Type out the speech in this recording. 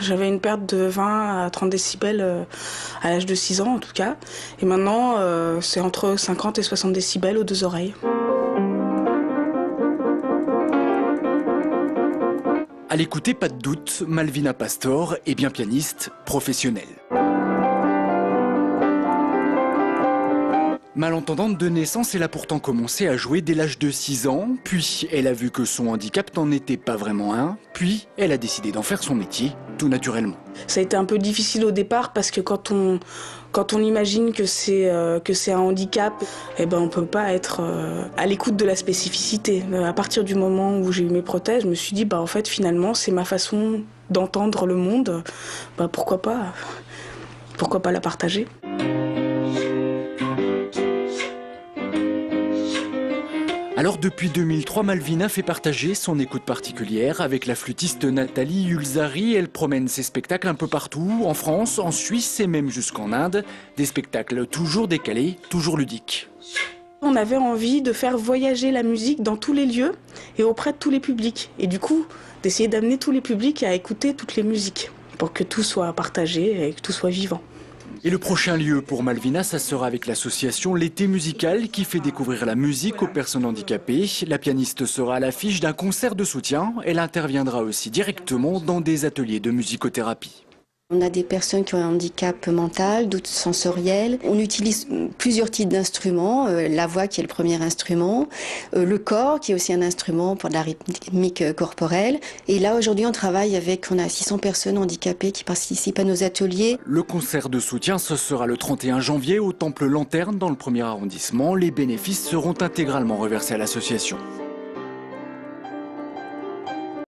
J'avais une perte de 20 à 30 décibels à l'âge de 6 ans en tout cas. Et maintenant, c'est entre 50 et 60 décibels aux deux oreilles. À l'écouter, pas de doute, Malvina Pastor est bien pianiste professionnelle. Malentendante de naissance, elle a pourtant commencé à jouer dès l'âge de 6 ans, puis elle a vu que son handicap n'en était pas vraiment un, puis elle a décidé d'en faire son métier, tout naturellement. Ça a été un peu difficile au départ parce que quand on imagine que c'est un handicap, eh ben on peut pas être à l'écoute de la spécificité. À partir du moment où j'ai eu mes prothèses, je me suis dit en fait finalement c'est ma façon d'entendre le monde, pourquoi pas la partager. Alors depuis 2003, Malvina fait partager son écoute particulière avec la flûtiste Nathalie Hulzari. Elle promène ses spectacles un peu partout, en France, en Suisse et même jusqu'en Inde. Des spectacles toujours décalés, toujours ludiques. On avait envie de faire voyager la musique dans tous les lieux et auprès de tous les publics. Et du coup, d'essayer d'amener tous les publics à écouter toutes les musiques pour que tout soit partagé et que tout soit vivant. Et le prochain lieu pour Malvina, ça sera avec l'association L'été musical qui fait découvrir la musique aux personnes handicapées. La pianiste sera à l'affiche d'un concert de soutien. Elle interviendra aussi directement dans des ateliers de musicothérapie. On a des personnes qui ont un handicap mental, d'autres sensoriels. On utilise plusieurs types d'instruments. La voix qui est le premier instrument, le corps qui est aussi un instrument pour de la rythmique corporelle. Et là aujourd'hui on a 600 personnes handicapées qui participent à nos ateliers. Le concert de soutien, ce sera le 31 janvier au Temple Lanterne dans le 1er arrondissement. Les bénéfices seront intégralement reversés à l'association.